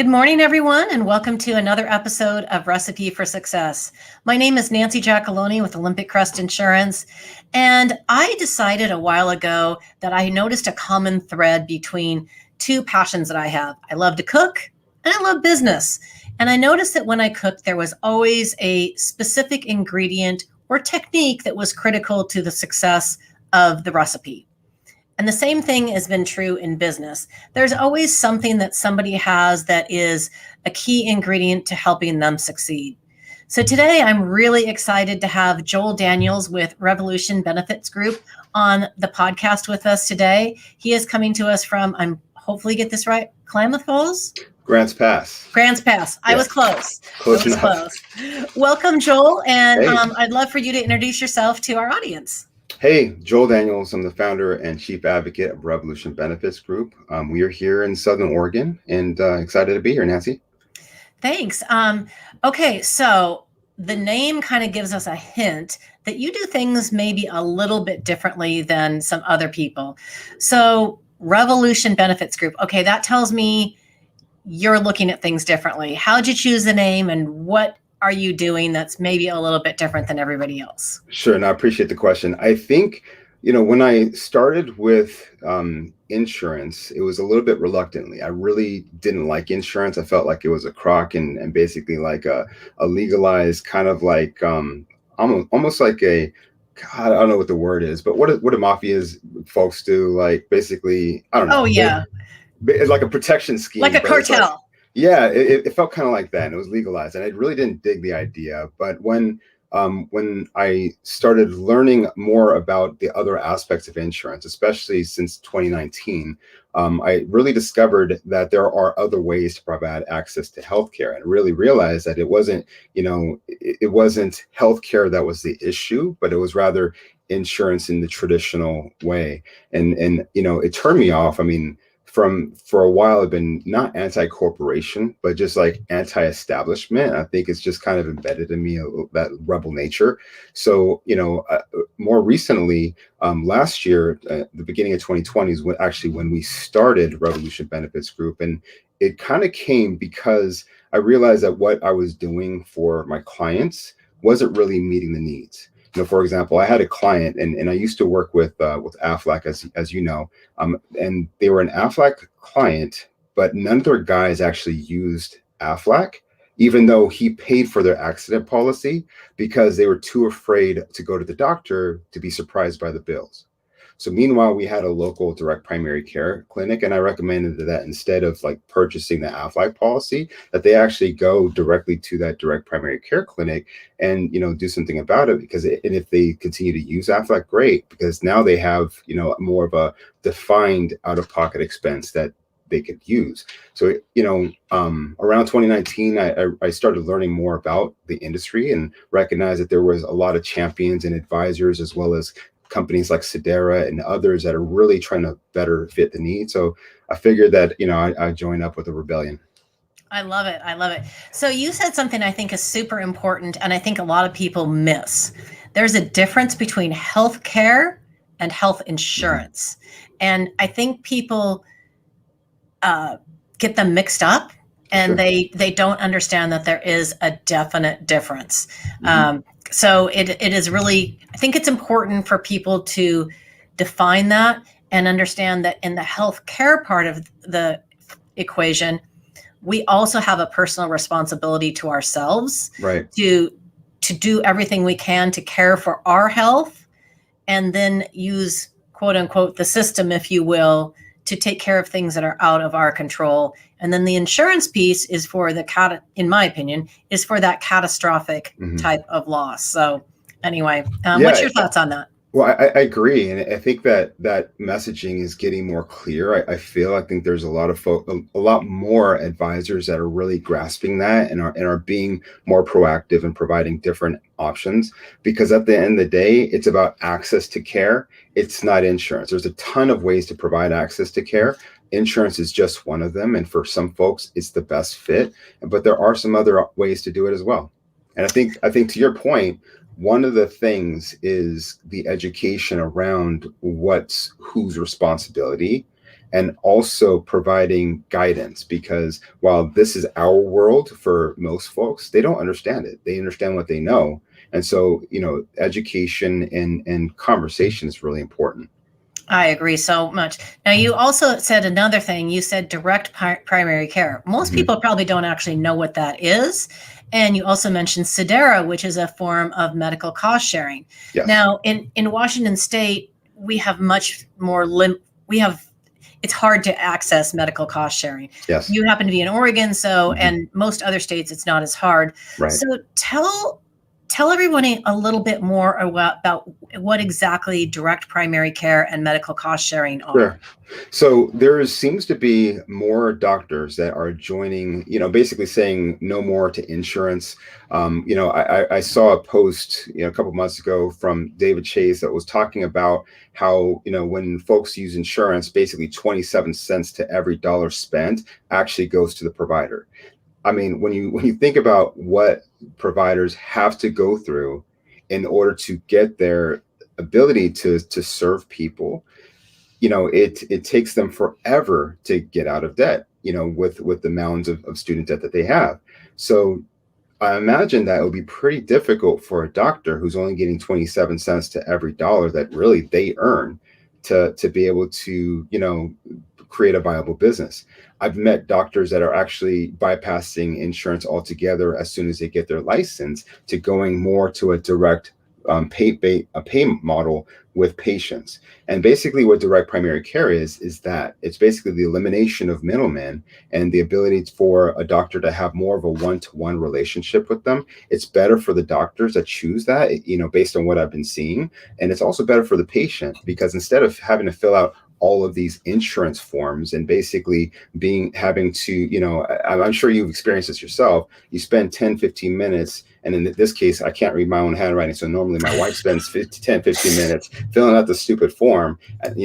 Good morning, everyone, and welcome to another episode of Recipe for Success. My name is Nancy Giacalone with Olympic Crest Insurance, and I decided a while ago that I noticed a common thread between two passions that I have. I love to cook and I love business. And I noticed that when I cooked, there was always a specific ingredient or technique that was critical to the success of the recipe. And the same thing has been true in business. There's always something that somebody has that is a key ingredient to helping them succeed. So today I'm really excited to have Joel Daniels with Revolution Benefits Group on the podcast with us today. He is coming to us from, I'm hopefully get this right, Klamath Falls? Grants Pass. Grants Pass. I was close. Close enough. Close. Welcome, Joel. And Hey. I'd love for you to introduce yourself to our audience. Hey, Joel Daniels. I'm the founder and chief advocate of Revolution Benefits Group. We are here in Southern Oregon and excited to be here, Nancy. Thanks. Okay, so the name kind of gives us a hint that you do things maybe a little bit differently than some other people. So Revolution Benefits Group. Okay, that tells me you're looking at things differently. How'd you choose the name and what are you doing that's maybe a little bit different than everybody else? Sure, and I appreciate the question. I think, when I started with insurance, it was a little bit reluctantly. I really didn't like insurance. I felt like it was a crock and basically like a legalized kind of like almost like a, God, I don't know what the word is, but what do mafias folks do? Like basically, I don't know. Oh, yeah. It's like a protection scheme. Like a cartel. Yeah, it felt kind of like that, and it was legalized, and I really didn't dig the idea. But when I started learning more about the other aspects of insurance, especially since 2019, I really discovered that there are other ways to provide access to healthcare, and really realized that it wasn't healthcare that was the issue, but it was rather insurance in the traditional way, and it turned me off. I mean, for a while, I've been not anti-corporation, but just like anti-establishment. I think it's just kind of embedded in me, that rebel nature. So, more recently, last year, the beginning of 2020 is when we started Revolution Benefits Group. And it kind of came because I realized that what I was doing for my clients wasn't really meeting the needs. For example, I had a client, and I used to work with Aflac, as you know, and they were an Aflac client, but none of their guys actually used Aflac, even though he paid for their accident policy, because they were too afraid to go to the doctor to be surprised by the bills. So meanwhile, we had a local direct primary care clinic, and I recommended that instead of like purchasing the Aflac policy, that they actually go directly to that direct primary care clinic and do something about it. Because and if they continue to use Aflac, great, because now they have more of a defined out-of-pocket expense that they could use. So around 2019, I started learning more about the industry and recognized that there was a lot of champions and advisors, as well as companies like Sedera and others that are really trying to better fit the need. So I figured that, I joined up with a rebellion. I love it. I love it. So you said something I think is super important, and I think a lot of people miss. There's a difference between health care and health insurance. And I think people get them mixed up, and Sure. they don't understand that there is a definite difference. So it is really, I think it's important for people to define that and understand that in the healthcare part of the equation, we also have a personal responsibility to ourselves, Right. to do everything we can to care for our health, and then use, quote unquote, the system, if you will, to take care of things that are out of our control. And then the insurance piece is for in my opinion, is for that catastrophic type of loss. So anyway, what's your thoughts on that? Well, I agree. And I think that messaging is getting more clear. I think there's a lot more advisors that are really grasping that and are being more proactive and providing different options, because at the end of the day, it's about access to care. It's not insurance. There's a ton of ways to provide access to care. Insurance is just one of them. And for some folks, it's the best fit, but there are some other ways to do it as well. And I think to your point, one of the things is the education around who's responsibility and also providing guidance, because while this is our world for most folks, they don't understand it. They understand what they know. And so, education and conversation is really important. I agree so much. Now, you also said another thing. You said direct primary care. Most Mhm. people probably don't actually know what that is. And you also mentioned Sedera, which is a form of medical cost sharing. Yes. Now, in Washington State, we have much more it's hard to access medical cost sharing. Yes. You happen to be in Oregon, so, Mhm. and most other states, it's not as hard. Right. So tell everybody a little bit more about what exactly direct primary care and medical cost sharing are. Sure. So seems to be more doctors that are joining, basically saying no more to insurance. I saw a post, a couple months ago from David Chase that was talking about how, when folks use insurance, basically 27 cents to every dollar spent actually goes to the provider. I mean, when you think about what providers have to go through in order to get their ability to serve people, it takes them forever to get out of debt, with the mounds of student debt that they have. So I imagine that it would be pretty difficult for a doctor who's only getting 27 cents to every dollar that really they earn to be able to, create a viable business. I've met doctors that are actually bypassing insurance altogether as soon as they get their license, to going more to a direct pay model with patients. And basically what direct primary care is that it's basically the elimination of middlemen and the ability for a doctor to have more of a one-to-one relationship with them. It's better for the doctors that choose that, based on what I've been seeing. And it's also better for the patient, because instead of having to fill out all of these insurance forms and basically having to, I'm sure you've experienced this yourself. You spend 10-15 minutes, and in this case, I can't read my own handwriting, so normally my wife spends 10-15 minutes filling out the stupid form, and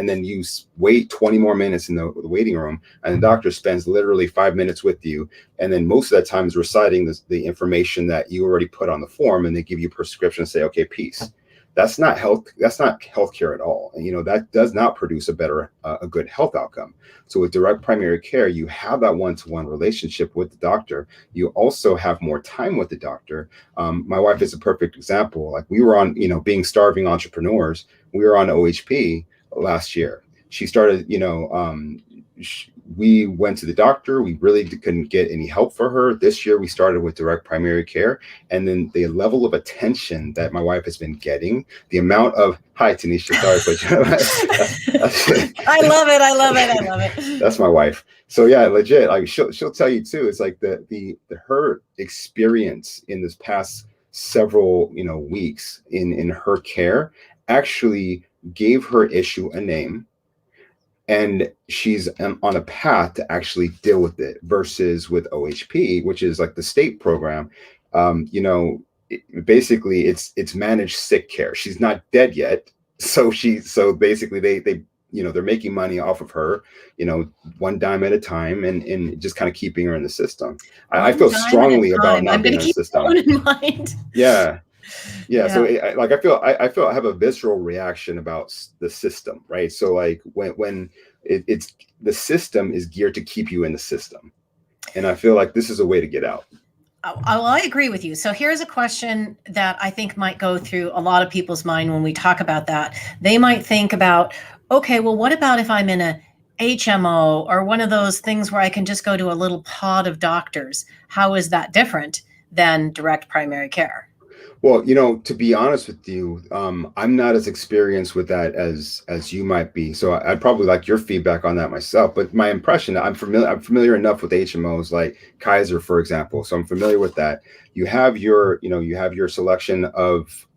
then you wait 20 more minutes in the waiting room, and the doctor spends literally 5 minutes with you, and then most of that time is reciting the information that you already put on the form, and they give you a prescription and say, okay, peace. That's not healthcare at all. And that does not produce a good health outcome. So with direct primary care, you have that one-to-one relationship with the doctor. You also have more time with the doctor. My wife is a perfect example. Like, we were on, being starving entrepreneurs, we were on OHP last year. She started, we went to the doctor. We really couldn't get any help for her. This year, we started with direct primary care. And then the level of attention that my wife has been getting, the amount of, hi, Tanisha, sorry, but I love it. I love it. I love it. That's my wife. So yeah, legit. Like, she'll tell you too. It's like her experience in this past several, weeks in her care actually gave her issue a name, and she's on a path to actually deal with it, versus with OHP, which is like the state program. Basically it's managed sick care. She's not dead yet, so basically they're making money off of her, one dime at a time, and just kind of keeping her in the system. I One feel dime at a strongly about time. I'm not going being to in the keep that system. one in mind. Yeah. Yeah, so Yeah. I have a visceral reaction about the system, right? So like when it's the system is geared to keep you in the system, and I feel like this is a way to get out. I agree with you. So here's a question that I think might go through a lot of people's mind when we talk about that. They might think about, okay, well, what about if I'm in a HMO or one of those things where I can just go to a little pod of doctors? How is that different than direct primary care? Well, to be honest with you, I'm not as experienced with that as you might be. So I'd probably like your feedback on that myself. But my impression, I'm familiar enough with HMOs like Kaiser, for example. So I'm familiar with that. You have your selection of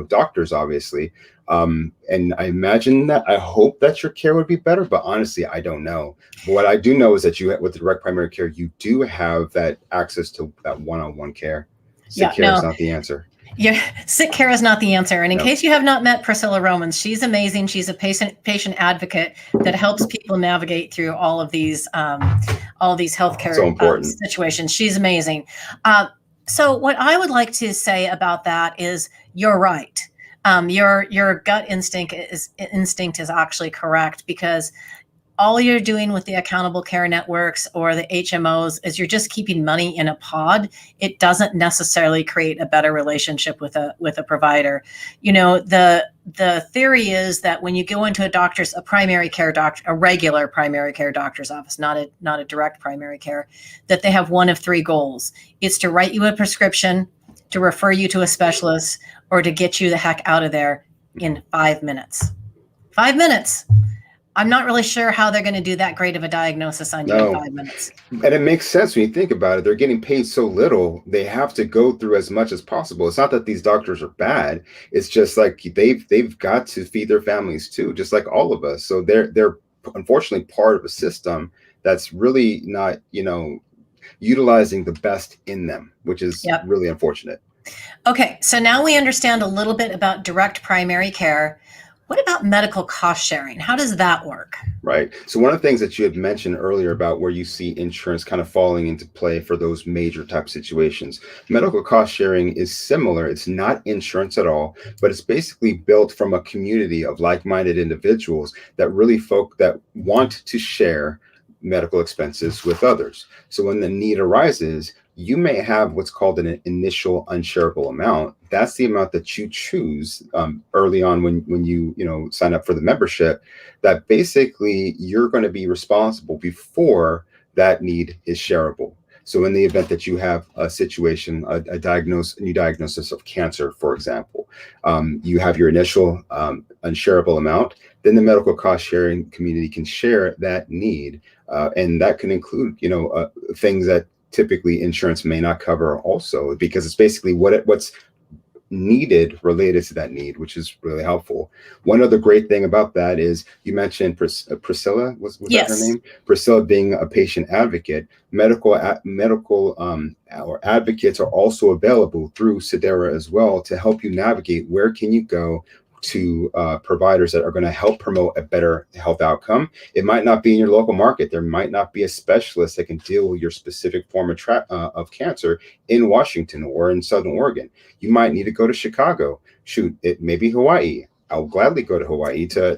doctors, obviously. And I hope that your care would be better, but honestly, I don't know. But what I do know is that with the direct primary care, you do have that access to that one-on-one care. Sick Yeah, care is no, not the answer. yeah, sick care is not the answer. And in No. case you have not met Priscilla Romans, she's amazing. She's a patient advocate that helps people navigate through all of these healthcare So important. situations. She's amazing. So what I would like to say about that is you're right. Your gut instinct is actually correct, because all you're doing with the accountable care networks or the HMOs is you're just keeping money in a pod. It doesn't necessarily create a better relationship with a provider. You know, the theory is that when you go into a primary care doctor, a regular primary care doctor's office, not a direct primary care, that they have one of three goals. It's to write you a prescription, to refer you to a specialist, or to get you the heck out of there in 5 minutes. 5 minutes. I'm not really sure how they're going to do that great of a diagnosis on you in 5 minutes. And it makes sense when you think about it. They're getting paid so little, they have to go through as much as possible. It's not that these doctors are bad. It's just like they've got to feed their families too, just like all of us. So they're unfortunately part of a system that's really not, utilizing the best in them, which is really unfortunate. Okay, so now we understand a little bit about direct primary care. What about medical cost sharing? How does that work? Right. So one of the things that you had mentioned earlier about where you see insurance kind of falling into play for those major type situations, medical cost sharing is similar. It's not insurance at all, but it's basically built from a community of like-minded individuals that really that want to share medical expenses with others. So when the need arises, you may have what's called an initial unshareable amount. That's the amount that you choose early on when you sign up for the membership, that basically you're going to be responsible before that need is shareable. So in the event that you have a situation, a new diagnosis of cancer, for example, you have your initial unshareable amount, then the medical cost sharing community can share that need. And that can include, things that typically insurance may not cover also, because it's basically what's needed related to that need, which is really helpful. One other great thing about that is you mentioned Priscilla, was yes. that her name? Priscilla being a patient advocate. Medical or advocates are also available through Sedera as well to help you navigate where can you go to providers that are going to help promote a better health outcome. It might not be in your local market. There might not be a specialist that can deal with your specific form of cancer in Washington or in Southern Oregon. You might need to go to Chicago. Shoot, it may be Hawaii. I'll gladly go to Hawaii to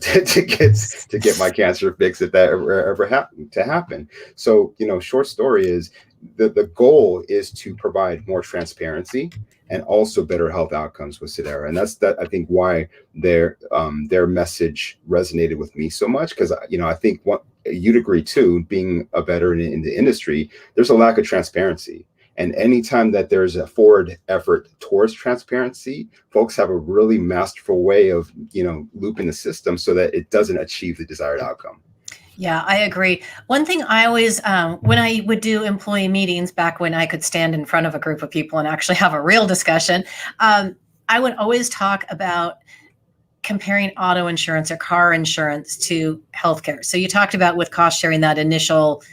get my cancer fixed if that ever happen. So, short story is the goal is to provide more transparency and also better health outcomes with Sedera. And that's I think why their message resonated with me so much, because I think you'd agree too, being a veteran in the industry, there's a lack of transparency. And anytime that there's a forward effort towards transparency, folks have a really masterful way of looping the system so that it doesn't achieve the desired outcome. Yeah, I agree. One thing I always, when I would do employee meetings back when I could stand in front of a group of people and actually have a real discussion, I would always talk about comparing auto insurance or car insurance to healthcare. So you talked about with cost sharing, that initial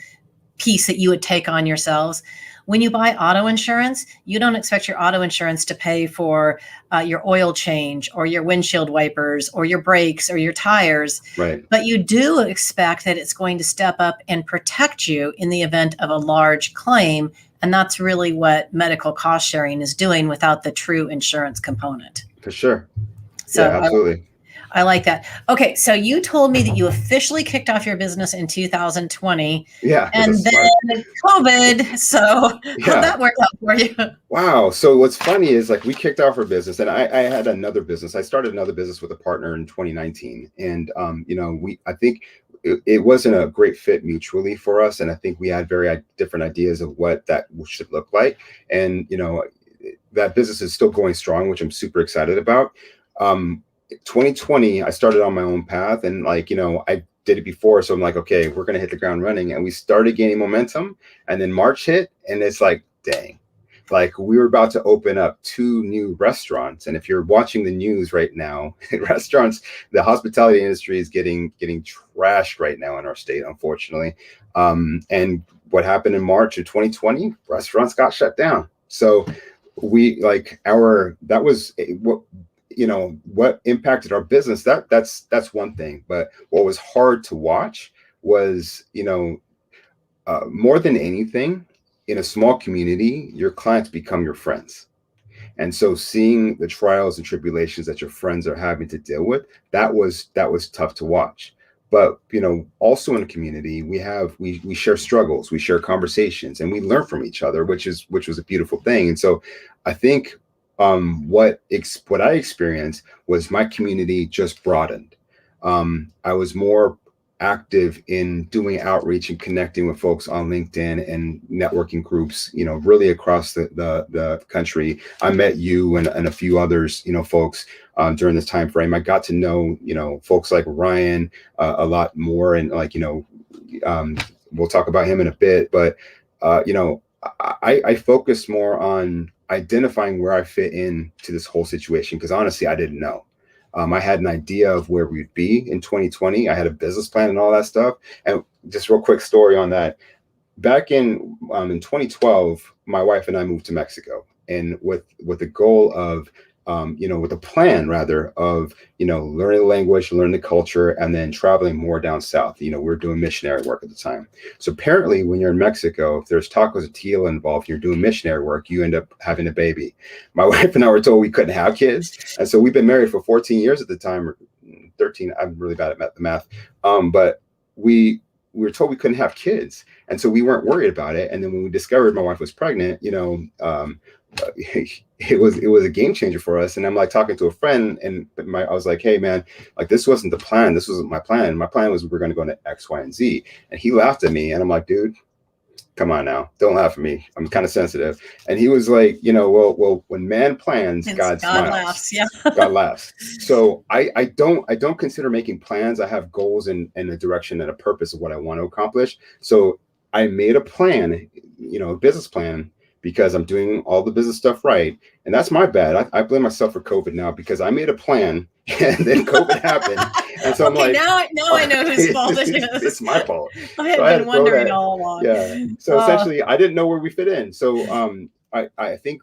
piece that you would take on yourselves. When you buy auto insurance, you don't expect your auto insurance to pay for your oil change or your windshield wipers or your brakes or your tires. Right. But you do expect that it's going to step up and protect you in the event of a large claim. And that's really what medical cost sharing is doing without the true insurance component. For sure. So yeah, absolutely. I like that. Okay, so you told me that you officially kicked off your business in 2020. Yeah. And then COVID. So how'd that work out for you? Wow. So what's funny is, like, we kicked off our business, and I had another business. I started another business with a partner in 2019. And, I think it wasn't a great fit mutually for us. And I think we had very different ideas of what that should look like. And, that business is still going strong, which I'm super excited about. 2020, I started on my own path, and I did it before. So I'm like, okay, we're going to hit the ground running. And we started gaining momentum, and then March hit, and it's like, dang, we were about to open up 2 new restaurants. And if you're watching the news right now, restaurants, the hospitality industry is getting trashed right now in our state, unfortunately. And what happened in March of 2020, restaurants got shut down. So that was what impacted our business. That's one thing. But what was hard to watch was, more than anything, in a small community, your clients become your friends. And so seeing the trials and tribulations that your friends are having to deal with, that was tough to watch. But also in the community, we share struggles, we share conversations, and we learn from each other, which was a beautiful thing. And so I think what I experienced was my community just broadened. I was more active in doing outreach and connecting with folks on LinkedIn and networking groups, really across the country. I met you and a few others, folks during this time frame. I got to know, folks like Ryan a lot more, and we'll talk about him in a bit. But I focused more on identifying where I fit in to this whole situation, because honestly, I didn't know. I had an idea of where we'd be in 2020. I had a business plan and all that stuff. And just real quick story on that. Back in 2012, my wife and I moved to Mexico, and with the goal of with a plan rather of learning the language, learning the culture, and then traveling more down south. We were doing missionary work at the time. So apparently, when you're in Mexico, if there's tacos of tequila involved, you're doing missionary work, you end up having a baby. My wife and I were told we couldn't have kids, and so we've been married for 14 years at the time, or 13. I'm really bad at the math, but we were told we couldn't have kids, and so we weren't worried about it. And then when we discovered my wife was pregnant, it was a game changer for us. And I'm like talking to a friend, and I was like, hey man, like this wasn't the plan. This wasn't my plan. My plan was we were going to go into X, Y, and Z. And he laughed at me, and I'm like, dude, come on now, don't laugh at me. I'm kind of sensitive. And he was like, well, when man plans, God smiles. Laughs. Yeah. God laughs. So I don't consider making plans. I have goals and a direction and a purpose of what I want to accomplish. So I made a plan, a business plan, because I'm doing all the business stuff right. And that's my bad. I blame myself for COVID now, because I made a plan and then COVID happened. And so okay, I'm like, now I know whose fault it is. It's my fault. I had been wondering all along. Yeah. So essentially I didn't know where we fit in. So I think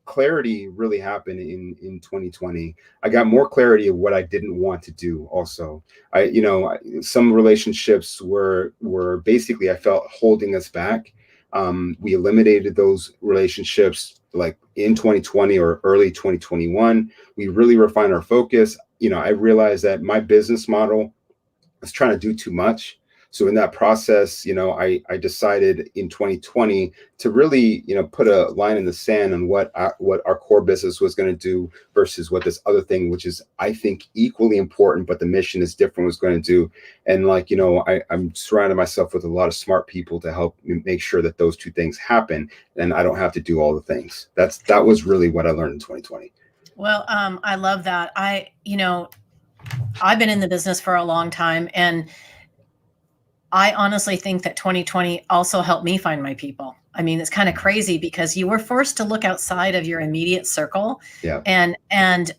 clarity really happened in 2020. I got more clarity of what I didn't want to do. Also, some relationships were basically, I felt, holding us back. We eliminated those relationships like in 2020 or early 2021. We really refined our focus. I realized that my business model was trying to do too much. So in that process, I decided in 2020 to really, put a line in the sand on what our core business was going to do versus what this other thing, which is, I think, equally important, but the mission is different, was going to do. And I'm surrounding myself with a lot of smart people to help make sure that those two things happen, and I don't have to do all the things. That was really what I learned in 2020. Well, I love that. I've been in the business for a long time, and I honestly think that 2020 also helped me find my people. I mean, it's kind of crazy because you were forced to look outside of your immediate circle. Yeah. And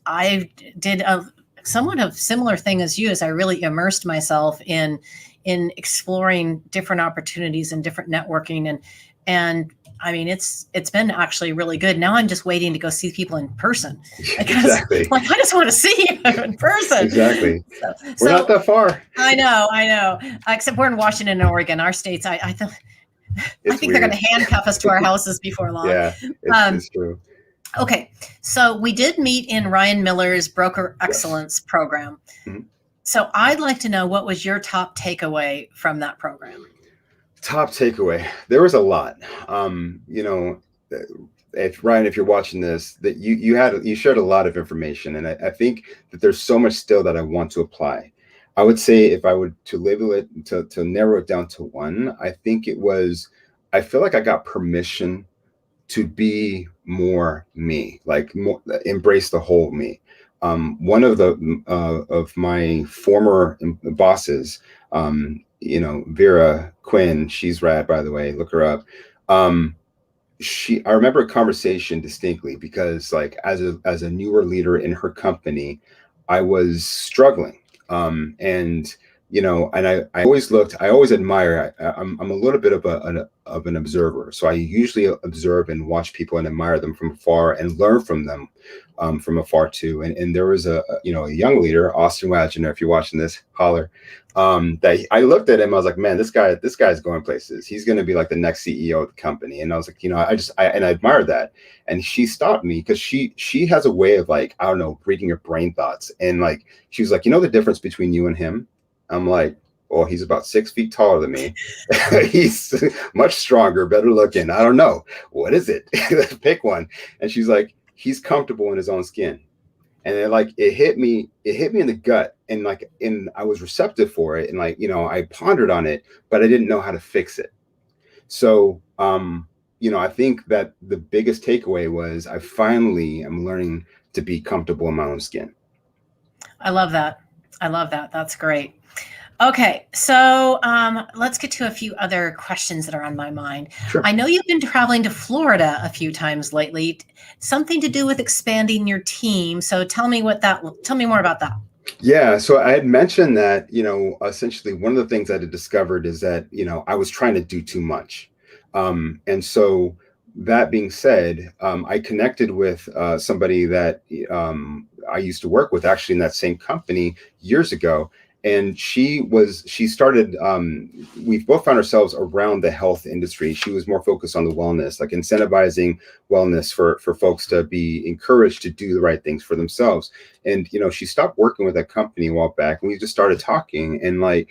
I did a somewhat of similar thing as you, as I really immersed myself in exploring different opportunities and different networking. And I mean, it's been actually really good. Now I'm just waiting to go see people in person. Because, exactly. I just want to see you in person. Exactly. We're not that far. I know. Except we're in Washington and Oregon, our states. I think weird. They're going to handcuff us to our houses before long. Yeah, it's true. Okay, so we did meet in Ryan Miller's Broker Excellence program. Mm-hmm. So I'd like to know, what was your top takeaway from that program? Top takeaway. There was a lot. If Ryan, if you're watching this, that you shared a lot of information, and I think that there's so much still that I want to apply. I would say, if I would to label it, to narrow it down to one, I think it was, I feel like I got permission to be more me, embrace the whole me. One of my former bosses, Vera Quinn, she's rad, by the way, look her up. I remember a conversation distinctly, because as a newer leader in her company, I was struggling. And I always admire, I'm a little bit of an observer. So I usually observe and watch people and admire them from afar and learn from them from afar too. And there was a young leader, Austin Wagner, if you're watching this, holler, that I looked at him, I was like, man, this guy's going places. He's going to be like the next CEO of the company. And I was like, I admired that. And she stopped me, because she has a way of reading your brain thoughts. And she was like, the difference between you and him? I'm like, well, he's about 6 feet taller than me. He's much stronger, better looking. I don't know. What is it? Pick one. And she's like, he's comfortable in his own skin. And it hit me in the gut. And like, I was receptive for it. And like, I pondered on it, but I didn't know how to fix it. So, I think that the biggest takeaway was I finally am learning to be comfortable in my own skin. I love that. I love that. That's great. Okay, so let's get to a few other questions that are on my mind. Sure. I know you've been traveling to Florida a few times lately, something to do with expanding your team. So tell me more about that. Yeah, so I had mentioned that, essentially one of the things I had discovered is that, I was trying to do too much. And so that being said, I connected with somebody that I used to work with actually in that same company years ago. And she started, we both found ourselves around the health industry. She was more focused on the wellness, like incentivizing wellness for folks to be encouraged to do the right things for themselves. And, she stopped working with that company a while back, and we just started talking, and like,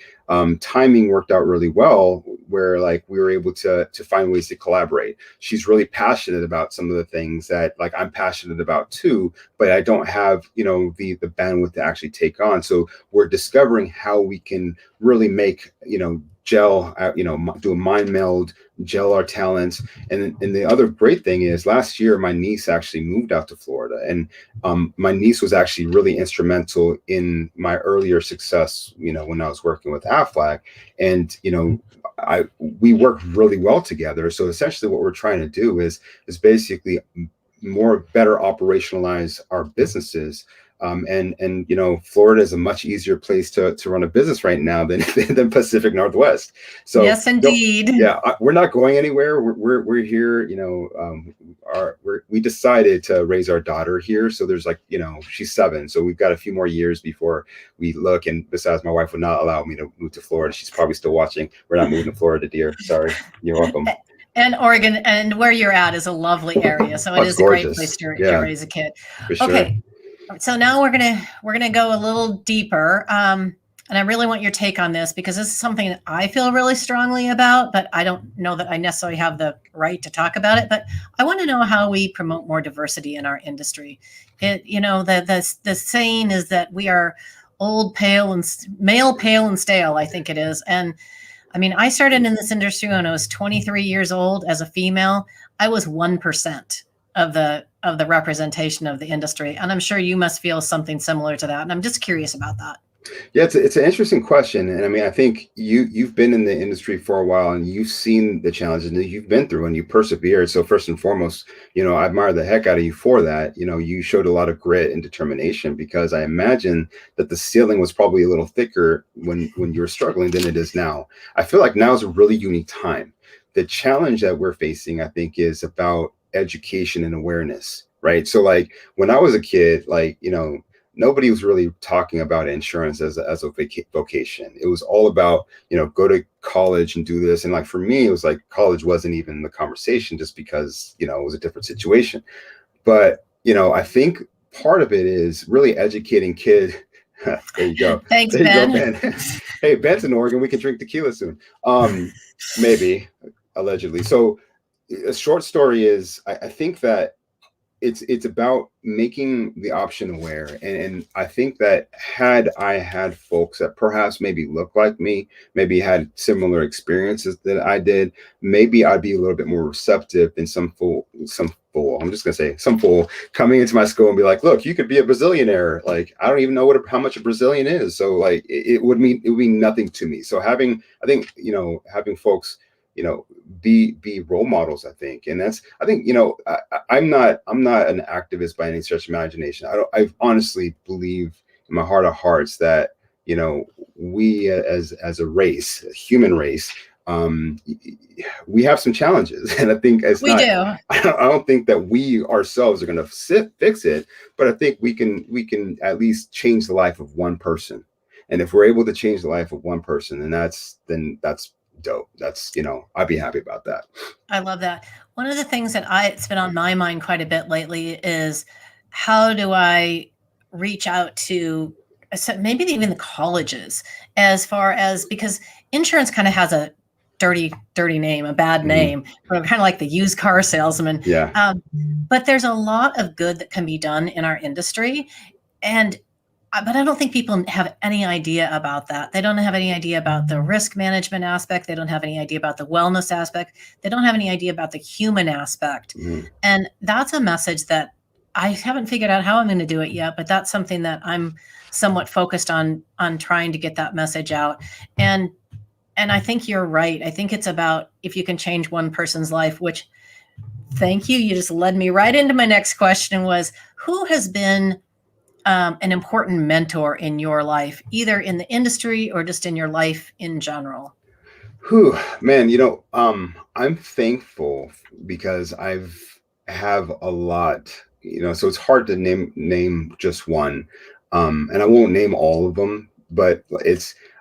timing worked out really well, where like we were able to find ways to collaborate. She's really passionate about some of the things that like I'm passionate about too, but I don't have, the bandwidth to actually take on. So we're discovering how we can really make, gel, do a mind meld, gel our talents. And the other great thing is last year, my niece actually moved out to Florida, and my niece was actually really instrumental in my earlier success, when I was working with Aflac. And, we work really well together. So essentially what we're trying to do is basically better operationalize our businesses. And Florida is a much easier place to run a business right now than Pacific Northwest. So yes, indeed. We're not going anywhere. We're here. We decided to raise our daughter here. So there's like, she's 7, so we've got a few more years before we look. And besides, my wife would not allow me to move to Florida. She's probably still watching. We're not moving to Florida, dear. Sorry. You're welcome. And Oregon, and where you're at is a lovely area, so it is gorgeous. A great place to raise a kid. For sure. Okay, so now we're gonna go a little deeper, and I really want your take on this because this is something that I feel really strongly about, but I don't know that I necessarily have the right to talk about it. But I want to know how we promote more diversity in our industry. The saying is that we are old, male, pale, and stale. I think it is, and I mean, I started in this industry when I was 23 years old as a female. I was 1% of the representation of the industry. And I'm sure you must feel something similar to that. And I'm just curious about that. Yeah, it's an interesting question. And I mean, I think you've been in the industry for a while, and you've seen the challenges that you've been through, and you persevered. So first and foremost, I admire the heck out of you for that. You showed a lot of grit and determination, because I imagine that the ceiling was probably a little thicker when you were struggling than it is now. I feel like now is a really unique time. The challenge that we're facing, I think, is about education and awareness, right? So like when I was a kid, like, nobody was really talking about insurance as a vocation. It was all about, go to college and do this. And like, for me, it was like college wasn't even the conversation, just because, it was a different situation. But, I think part of it is really educating kids. There you go. Thanks, there Ben. You go, Ben. Hey, Ben's in Oregon. We can drink tequila soon. Maybe, allegedly. So a short story is, I think that it's about making the option aware. And I think that had I had folks that perhaps maybe look like me, maybe had similar experiences that I did, maybe I'd be a little bit more receptive than some fool, I'm just going to say some fool coming into my school and be like, look, you could be a Brazilianaire. Like, I don't even know how much a Brazilian is. So like, it would mean nothing to me. So having folks, be role models, I think. And I think, I'm not an activist by any stretch of imagination. I honestly believe in my heart of hearts that, we as a race, a human race, we have some challenges. And I think I don't think that we ourselves are going to fix it, but I think we can at least change the life of one person. And if we're able to change the life of one person, then that's dope. That's, I'd be happy about that. I love that. One of the things that it's been on my mind quite a bit lately is, how do I reach out to so maybe even the colleges, as far as, because insurance kind of has a dirty name, a bad name, kind of like the used car salesman. Yeah. But there's a lot of good that can be done in our industry. And but I don't think people have any idea about that. They don't have any idea about the risk management aspect. They don't have any idea about the wellness aspect. They don't have any idea about the human aspect. And that's a message that I haven't figured out how I'm going to do it yet, but that's something that I'm somewhat focused on trying to get that message out. And I think you're right. I think it's about, if you can change one person's life, which, thank you. You just led me right into my next question, was who has been an important mentor in your life, either in the industry or just in your life in general? Whew, man, I'm thankful because have a lot, so it's hard to name just one. And I won't name all of them, but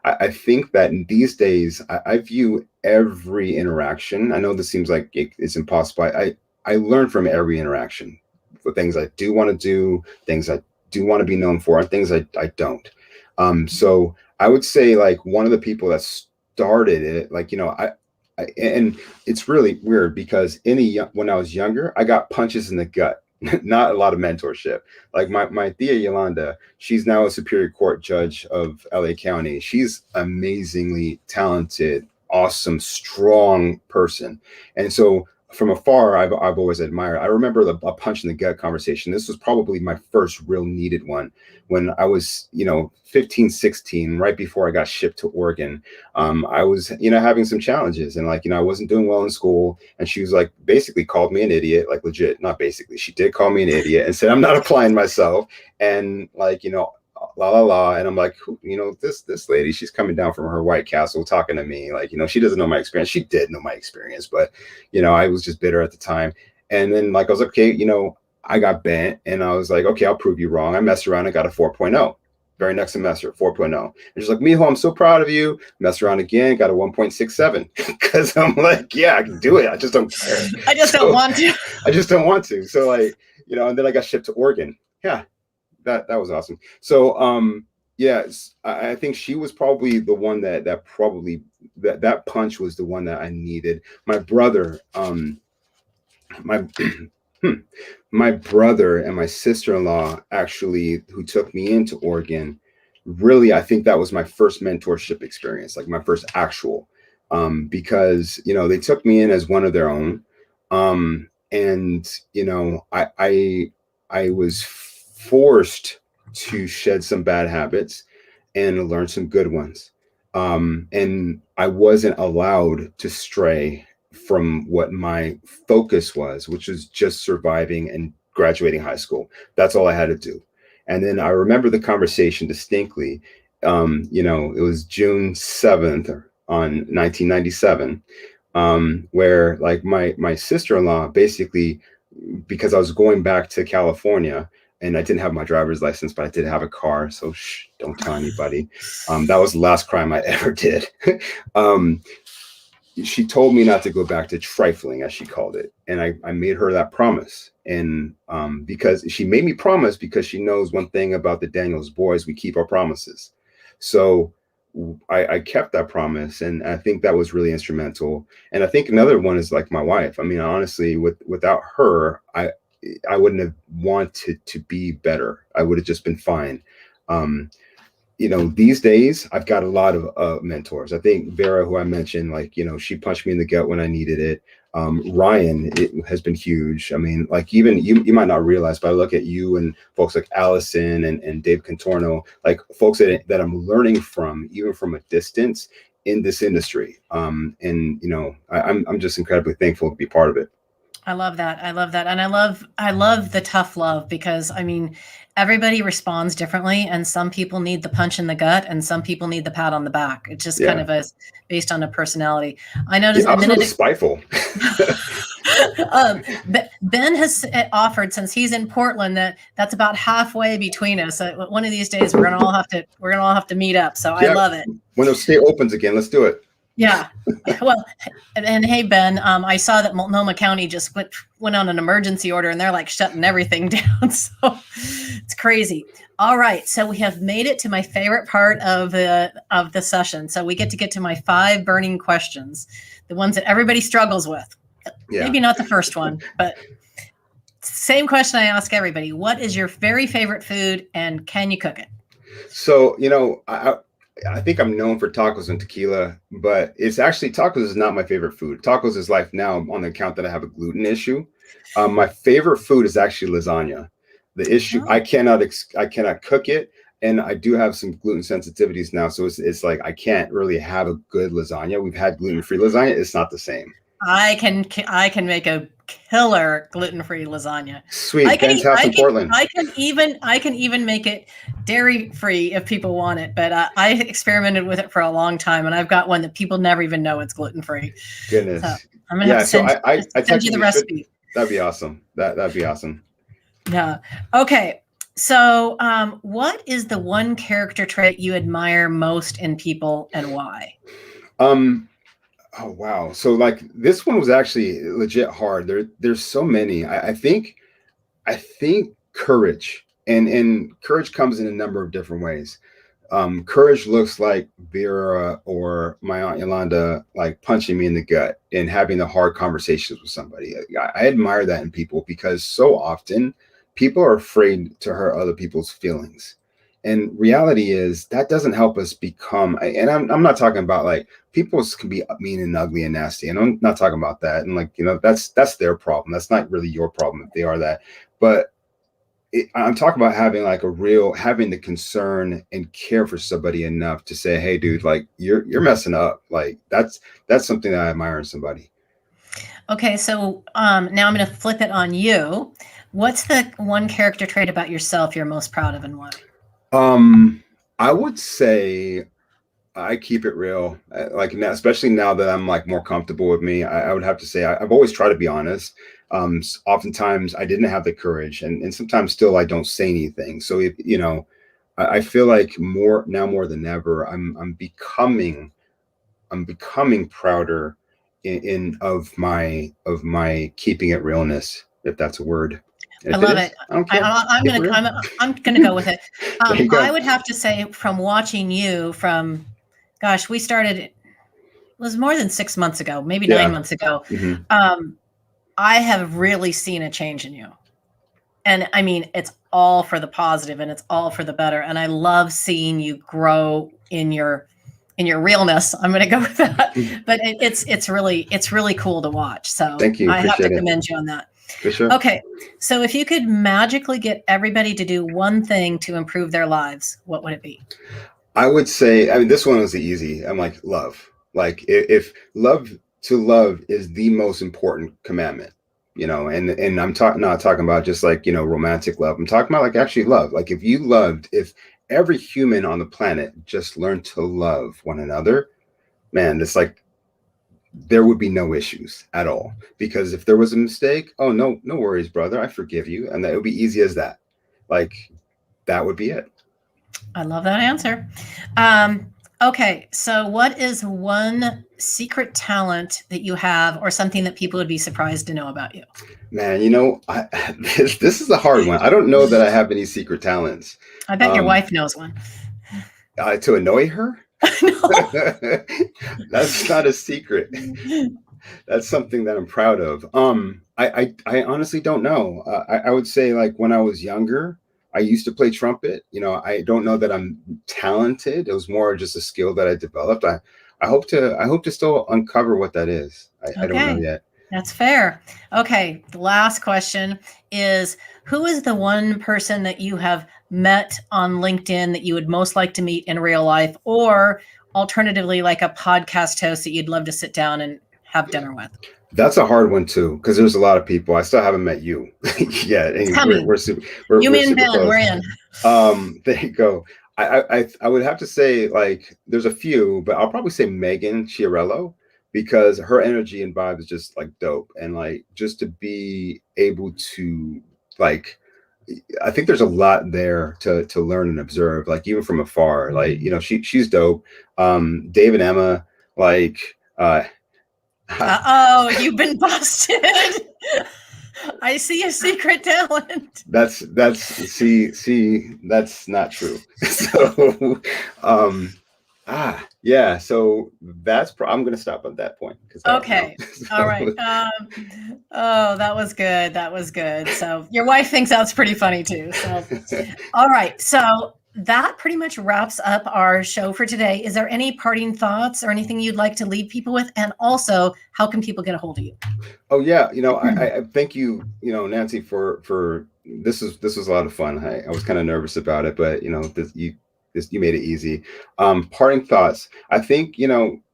I think that these days I view every interaction. I know this seems like it's impossible. I learn from every interaction, the things I do want to do, things I do want to be known for, and things I don't. So I would say, like, one of the people that started it, like, and it's really weird because when I was younger, I got punches in the gut, not a lot of mentorship. Like my Thea Yolanda, she's now a Superior Court judge of LA County. She's amazingly talented, awesome, strong person. And so from afar, I've always admired. I remember a punch in the gut conversation. This was probably my first real needed one when I was, 15, 16, right before I got shipped to Oregon. I was, having some challenges, and I wasn't doing well in school. And she was like, basically called me an idiot, like legit, not basically. She did call me an idiot and said, I'm not applying myself. And la la la. And I'm like, this lady, she's coming down from her White Castle talking to me. Like, she doesn't know my experience. She did know my experience, but I was just bitter at the time. And then I was like, okay, I got bent, and I was like, okay, I'll prove you wrong. I messed around and got a 4.0. Very next semester, 4.0. And she's like, Mijo, I'm so proud of you. Messed around again, got a 1.67. Because I'm like, yeah, I can do it. I just don't care. I just don't want to. I just don't want to. So and then I got shipped to Oregon. Yeah. That was awesome. So yes, I think she was probably the one that probably that punch was the one that I needed. My brother, my brother and my sister-in-law, actually, who took me into Oregon, really, I think that was my first mentorship experience, like my first actual, because they took me in as one of their own, and I was forced to shed some bad habits and learn some good ones. And I wasn't allowed to stray from what my focus was, which was just surviving and graduating high school. That's all I had to do. And then I remember the conversation distinctly. It was June 7th on 1997, where my sister-in-law, basically, because I was going back to California, and I didn't have my driver's license, but I did have a car. So don't tell anybody. That was the last crime I ever did. She told me not to go back to trifling, as she called it. And I made her that promise. And because she made me promise, because she knows one thing about the Daniels boys, we keep our promises. So I kept that promise. And I think that was really instrumental. And I think another one is like my wife. I mean, honestly, without her, I wouldn't have wanted to be better. I would have just been fine. These days I've got a lot of mentors. I think Vera, who I mentioned, she punched me in the gut when I needed it. Ryan, it has been huge. I mean, even you might not realize, but I look at you and folks like Allison and Dave Contorno, like folks that I'm learning from, even from a distance in this industry. I'm just incredibly thankful to be part of it. I love that. I love that. And I love the tough love, because everybody responds differently, and some people need the punch in the gut and some people need the pat on the back. It's just kind of based on a personality. I noticed I was a little spiteful. Ben has offered, since he's in Portland, that's about halfway between us. One of these days we're gonna all have to meet up. So I love it. When the state opens again, let's do it. Yeah. Well, and hey, Ben, I saw that Multnomah County just went on an emergency order and they're like shutting everything down. So it's crazy. All right. So we have made it to my favorite part of the session. So we get to my 5 burning questions, the ones that everybody struggles with. Yeah. Maybe not the first one, but same question I ask everybody. What is your very favorite food and can you cook it? So, I think I'm known for tacos and tequila, but it's actually tacos is not my favorite food. Tacos is life now on the account that I have a gluten issue. My favorite food is actually lasagna. The issue I cannot cook it, and I do have some gluten sensitivities now, so it's like I can't really have a good lasagna. We've had gluten-free lasagna; it's not the same. I can make a killer gluten-free lasagna. Sweet, Ben's house in Portland. I can even make it dairy-free if people want it. But I experimented with it for a long time, and I've got one that people never even know it's gluten-free. Goodness. So I'm gonna have to send you the recipe. That'd be awesome. That'd be awesome. Yeah. Okay. So, what is the one character trait you admire most in people, and why? Oh wow. So like this one was actually legit hard. There's so many. I think courage and courage comes in a number of different ways. Courage looks like Vera or my aunt Yolanda like punching me in the gut and having the hard conversations with somebody. I admire that in people because so often people are afraid to hurt other people's feelings. And reality is that doesn't help us become, and I'm not talking about like people can be mean and ugly and nasty. And I'm not talking about that. And like, that's their problem. That's not really your problem if they are that. But I'm talking about having like having the concern and care for somebody enough to say, hey, dude, like you're messing up. Like that's something that I admire in somebody. Okay. So now I'm going to flip it on you. What's the one character trait about yourself you're most proud of and why? I would say I keep it real. Like now, especially now that I'm like more comfortable with me, I would have to say I've always tried to be honest. Oftentimes I didn't have the courage, and sometimes still I don't say anything. So if I feel like more than ever, I'm becoming prouder of my keeping it realness, if that's a word. I love it. I'm gonna go with it. I would have to say, from watching you from, gosh, we started. It was more than 6 months ago, maybe 9 months ago. Mm-hmm. I have really seen a change in you, and I mean, it's all for the positive and it's all for the better. And I love seeing you grow in your realness. I'm going to go with that, but it's really cool to watch. So thank you. I have to commend you on that. For sure. Okay. So if you could magically get everybody to do one thing to improve their lives, what would it be? I would say, I mean, this one was easy. I'm like, love. Like if to love is the most important commandment, and I'm not talking about just like, romantic love. I'm talking about like actually love. Like if every human on the planet just learned to love one another, man, it's like, there would be no issues at all, because if there was a mistake, oh no worries, brother, I forgive you, and that would be easy as that. Like that would be it. I love that answer. Okay, so what is one secret talent that you have, or something that people would be surprised to know about you? Man, this is a hard one. I don't know that I have any secret talents. I bet your wife knows one. To annoy her? No. That's not a secret. That's something that I'm proud of. I honestly don't know. I would say like when I was younger, I used to play trumpet. I don't know that I'm talented. It was more just a skill that I developed. I hope to still uncover what that is. I don't know yet. That's fair. Okay. The last question is, who is the one person that you have met on LinkedIn that you would most like to meet in real life, or alternatively, like a podcast host that you'd love to sit down and have dinner with? That's a hard one too, because there's a lot of people. I still haven't met you yet. We're super close. We're in. There you go. I would have to say like there's a few, but I'll probably say Megan Chiarello, because her energy and vibe is just like dope, and like just to be able to like, I think there's a lot there to learn and observe, like even from afar. Like she's dope. Dave and Emma, Like, Uh-oh, you've been busted. I see a secret talent. see, that's not true. So, yeah. So I'm going to stop at that point because I don't know. Okay. All right. Oh, that was good. That was good. So your wife thinks that's pretty funny too. So, all right. So that pretty much wraps up our show for today. Is there any parting thoughts or anything you'd like to leave people with? And also, how can people get a hold of you? Oh yeah, I thank you, Nancy, for this was a lot of fun. I was kind of nervous about it, but you made it easy. Parting thoughts. I think,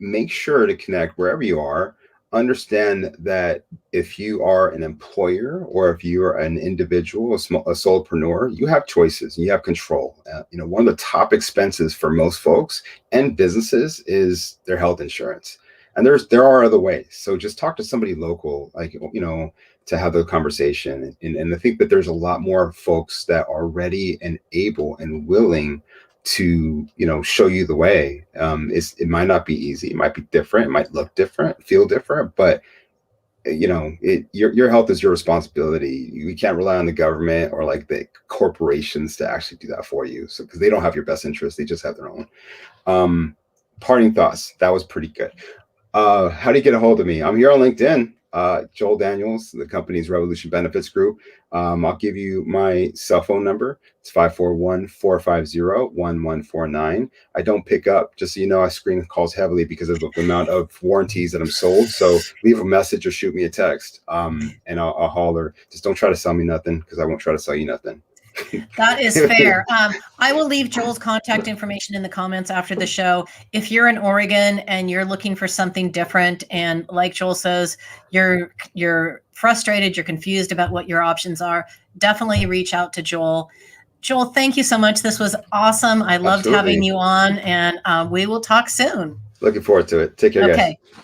make sure to connect wherever you are. Understand that if you are an employer or if you are an individual, a solopreneur, you have choices and you have control. One of the top expenses for most folks and businesses is their health insurance. And there are other ways. So just talk to somebody local, like, to have the conversation. And I think that there's a lot more folks that are ready and able and willing to, show you the way. It might not be easy. It might be different. It might look different, feel different, but your health is your responsibility. You can't rely on the government or like the corporations to actually do that for you. So, because they don't have your best interest, they just have their own. Parting thoughts. That was pretty good. How do you get a hold of me? I'm here on LinkedIn. Joel Daniels, the company's Revolution Benefits Group. I'll give you my cell phone number. It's 541-450-1149. I don't pick up, just so you know, I screen calls heavily because of the amount of warranties that I'm sold. So leave a message or shoot me a text, and I'll holler. Just don't try to sell me nothing because I won't try to sell you nothing. That is fair. I will leave Joel's contact information in the comments after the show. If you're in Oregon and you're looking for something different, and like Joel says, you're frustrated, you're confused about what your options are, definitely reach out to Joel. Joel, thank you so much. This was awesome. I loved having you on, and we will talk soon. Looking forward to it. Take care, guys. Okay.